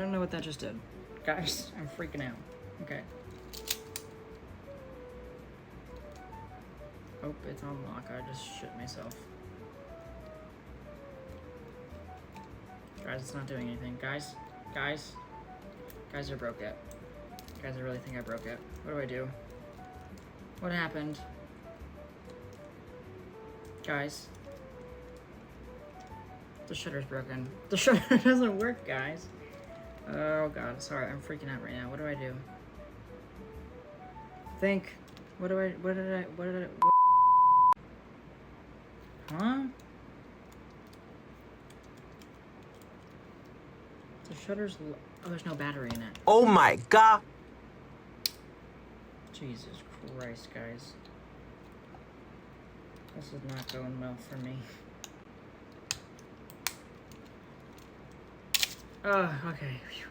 don't know what that just did. Guys, I'm freaking out. Okay. Oh, it's on lock. I just shit myself. Guys, it's not doing anything. Guys, I broke it. Guys, I really think I broke it. What do I do? What happened? Guys. The shutter's broken. The shutter doesn't work, guys. Oh god, sorry, I'm freaking out right now. What do I do? Think. What did I... Huh? The shutter's... Oh, there's no battery in it. Oh my god! Jesus Christ, guys. This is not going well for me. Oh, okay. Whew.